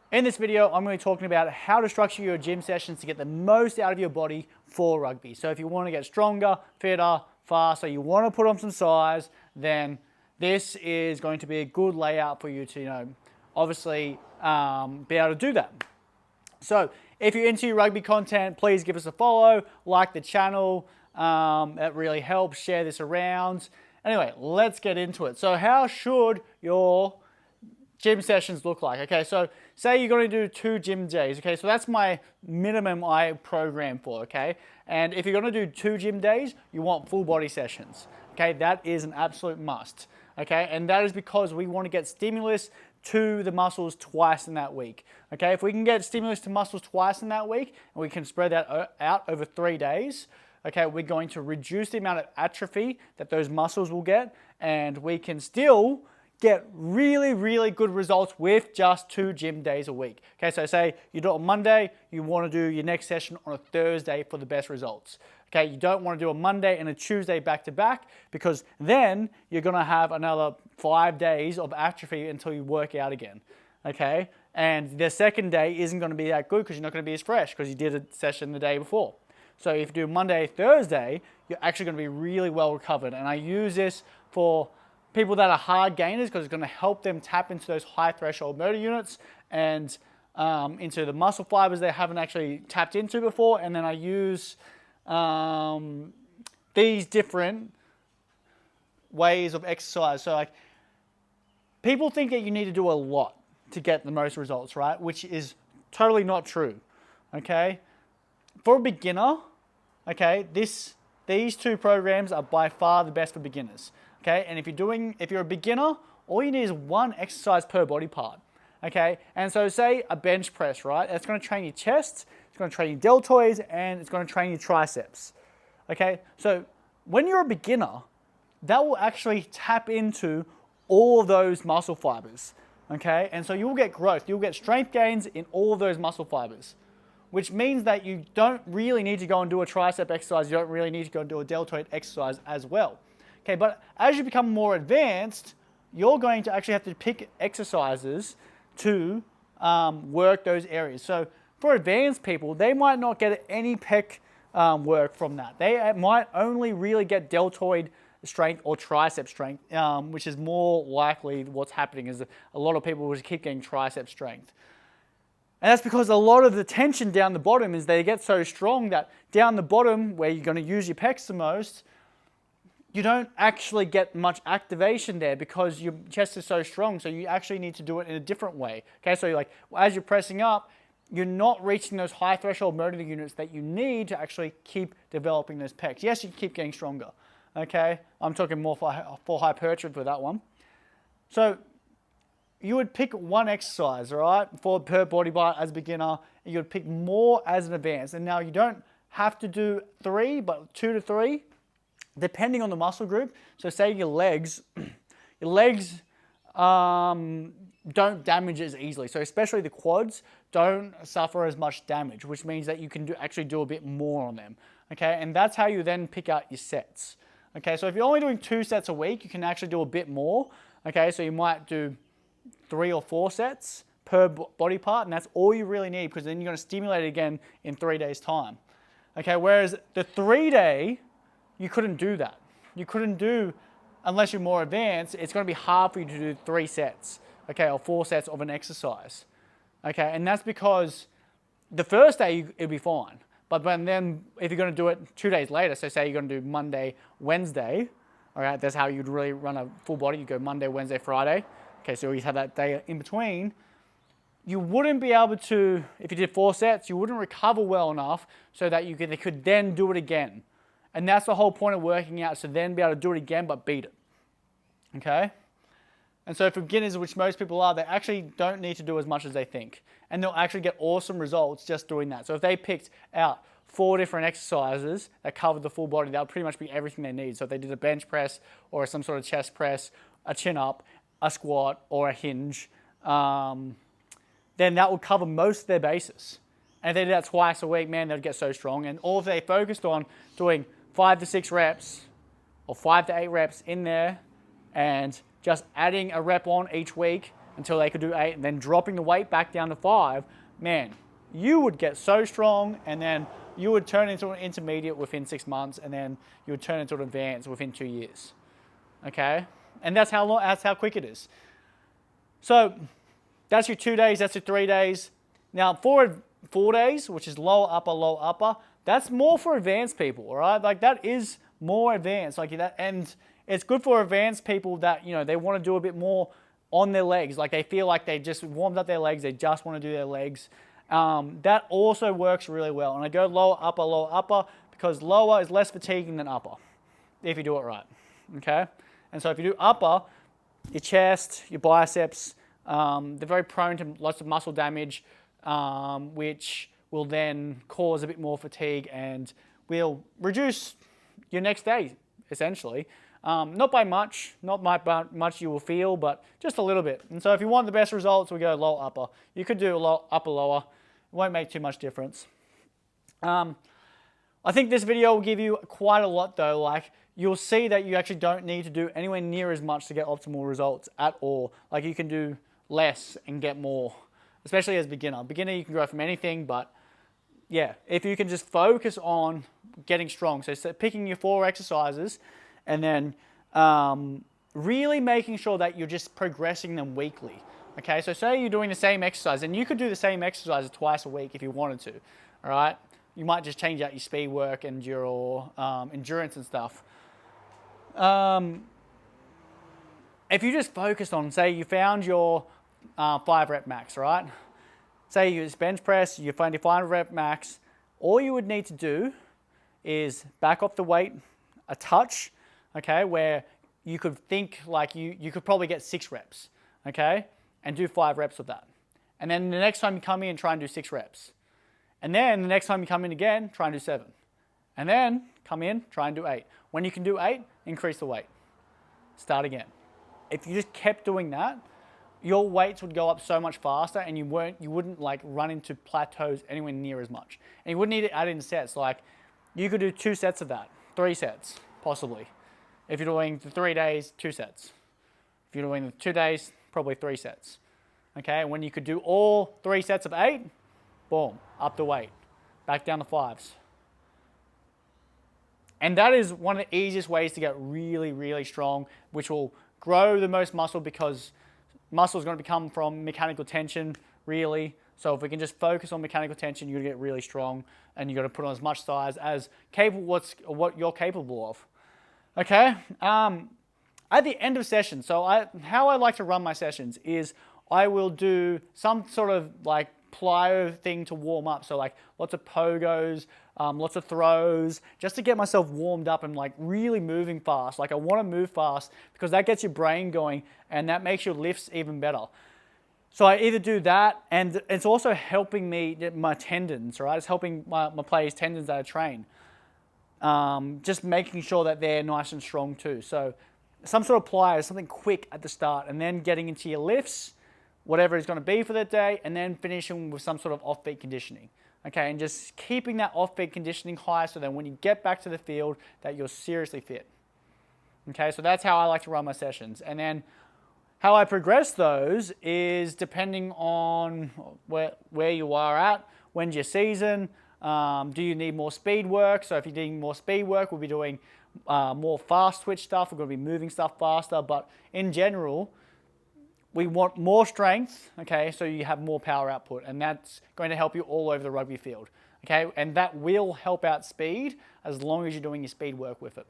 In this video, I'm going to be talking about how to structure your gym sessions to get the most out of your body for rugby. So if you want to get stronger, fitter, faster, you want to put on some size, then this is going to be a good layout for you to, obviously be able to do that. So if you're into rugby content, please give us a follow, like the channel. That really helps. Share this around. Anyway, let's get into it. So how should your gym sessions look like? Okay, so say you're going to do 2 gym days. Okay, so that's my minimum I program for. Okay, and if you're going to do 2 gym days, you want full body sessions. Okay, that is an absolute must. Okay, and that is because we want to get stimulus to the muscles twice in that week. Okay, if we can get stimulus to muscles twice in that week, and we can spread that out over 3 days, okay, we're going to reduce the amount of atrophy that those muscles will get, and we can still get really, really good results with just 2 gym days a week. Okay, so say you do it on Monday, you want to do your next session on a Thursday for the best results. Okay, you don't want to do a Monday and a Tuesday back to back, because then you're going to have another 5 days of atrophy until you work out again. Okay, and the second day isn't going to be that good because you're not going to be as fresh because you did a session the day before. So if you do Monday, Thursday, you're actually going to be really well recovered. And I use this for people that are hard gainers because it's going to help them tap into those high threshold motor units and into the muscle fibers they haven't actually tapped into before. And then I use these different ways of exercise. So like, people think that you need to do a lot to get the most results, right? Which is totally not true, okay? For a beginner, okay, these 2 programs are by far the best for beginners, okay? And if you're a beginner, all you need is 1 exercise per body part, okay? And so say a bench press, right? That's going to train your chest, it's going to train your deltoids, and it's going to train your triceps, okay? So when you're a beginner, that will actually tap into all of those muscle fibers, okay? And so you'll get growth, you'll get strength gains in all of those muscle fibers, which means that you don't really need to go and do a tricep exercise, you don't really need to go and do a deltoid exercise as well. Okay, but as you become more advanced, you're going to actually have to pick exercises to work those areas. So for advanced people, they might not get any pec work from that. They might only really get deltoid strength or tricep strength, which is more likely what's happening is a lot of people will keep getting tricep strength. And that's because a lot of the tension down the bottom is they get so strong that down the bottom, where you're going to use your pecs the most, you don't actually get much activation there because your chest is so strong. So you actually need to do it in a different way. Okay, so like as you're pressing up, you're not reaching those high threshold motor units that you need to actually keep developing those pecs. Yes, you keep getting stronger. Okay, I'm talking more for hypertrophy for that one. So you would pick 1 exercise, all right, for per body part as a beginner, and you would pick more as an advanced. And now you don't have to do 3, but 2 to 3, depending on the muscle group. So say your legs don't damage as easily. So especially the quads don't suffer as much damage, which means that you can actually do a bit more on them. Okay, and that's how you then pick out your sets. Okay, so if you're only doing 2 sets a week, you can actually do a bit more. Okay, so you might do 3 or 4 sets per body part, and that's all you really need, because then you're going to stimulate it again in 3 days' time. Okay, whereas the 3-day, you couldn't do that. You couldn't do, unless you're more advanced, it's going to be hard for you to do 3 sets, okay, or 4 sets of an exercise. Okay, and that's because the first day it'll be fine, but then if you're going to do it 2 days later, so say you're going to do Monday, Wednesday, all right, that's how you'd really run a full body. You go Monday, Wednesday, Friday. Okay, so you have that day in between. You wouldn't be able to, if you did 4 sets, you wouldn't recover well enough so that they could then do it again. And that's the whole point of working out, so then be able to do it again but beat it. Okay? And so for beginners, which most people are, they actually don't need to do as much as they think. And they'll actually get awesome results just doing that. So if they picked out 4 different exercises that covered the full body, that would pretty much be everything they need. So if they did a bench press or some sort of chest press, a chin up, a squat, or a hinge, then that would cover most of their bases. And if they did that twice a week, man, they'd get so strong. And all if they focused on doing 5 to 6 reps or 5 to 8 reps in there and just adding a rep on each week, until they could do 8, and then dropping the weight back down to 5, man, you would get so strong, and then you would turn into an intermediate within 6 months, and then you would turn into an advanced within 2 years. Okay? And that's how quick it is. So that's your 2 days, that's your 3 days. Now, for 4 days, which is lower, upper, that's more for advanced people, all right? Like, that is more advanced, like that, and it's good for advanced people that, you know, they want to do a bit more on their legs. Like, they feel like they just warmed up their legs, they just want to do their legs. That also works really well. And I go lower, upper, because lower is less fatiguing than upper, if you do it right, okay? And so if you do upper, your chest, your biceps, they're very prone to lots of muscle damage, which will then cause a bit more fatigue and will reduce your next day, essentially. Not by much, not by much you will feel, but just a little bit. And so if you want the best results, we go low, upper. You could do low, upper, lower. It won't make too much difference. I think this video will give you quite a lot though. Like, you'll see that you actually don't need to do anywhere near as much to get optimal results at all. Like, you can do less and get more, especially as a beginner. Beginner, you can grow from anything, but yeah, if you can just focus on getting strong. So picking your 4 exercises and then really making sure that you're just progressing them weekly. Okay, so say you're doing the same exercise, and you could do the same exercise twice a week if you wanted to, all right? You might just change out your speed work and your endurance and stuff. If you just focus on, say you found your 5 rep max, right? Say you use bench press, you find your 5 rep max, all you would need to do is back off the weight a touch, okay, where you could think like you could probably get 6 reps, okay, and do 5 reps of that. And then the next time you come in, try and do 6 reps. And then the next time you come in again, try and do 7. And then come in, try and do 8. When you can do 8, increase the weight. Start again. If you just kept doing that, your weights would go up so much faster, and you wouldn't like run into plateaus anywhere near as much. And you wouldn't need to add in sets. Like, you could do 2 sets of that, 3 sets, possibly. If you're doing the 3 days, 2 sets. If you're doing the 2 days, probably 3 sets. Okay, when you could do all 3 sets of 8, boom, up the weight, back down to 5s. And that is one of the easiest ways to get really, really strong, which will grow the most muscle, because muscle is going to become from mechanical tension, really. So if we can just focus on mechanical tension, you're going to get really strong, and you're going to put on as much size as what you're capable of. Okay? At the end of sessions, so how I like to run my sessions is I will do some sort of like plyo thing to warm up. So like lots of pogos, lots of throws, just to get myself warmed up and like really moving fast. Like, I want to move fast because that gets your brain going, and that makes your lifts even better. So I either do that, and it's also helping me, my tendons, right? It's helping my players' tendons that I train. Just making sure that they're nice and strong too. So some sort of plyo, something quick at the start, and then getting into your lifts, whatever it's going to be for that day, and then finishing with some sort of off-beat conditioning. Okay, and just keeping that off-beat conditioning high, so that when you get back to the field, that you're seriously fit. Okay, so that's how I like to run my sessions. And then how I progress those is depending on where you are at, when's your season, do you need more speed work? So if you're doing more speed work, we'll be doing more fast twitch stuff, we're going to be moving stuff faster, but in general, we want more strength, okay, so you have more power output, and that's going to help you all over the rugby field, okay, and that will help out speed as long as you're doing your speed work with it.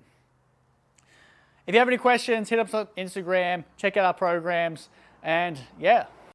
If you have any questions, hit up on Instagram, check out our programs, and yeah,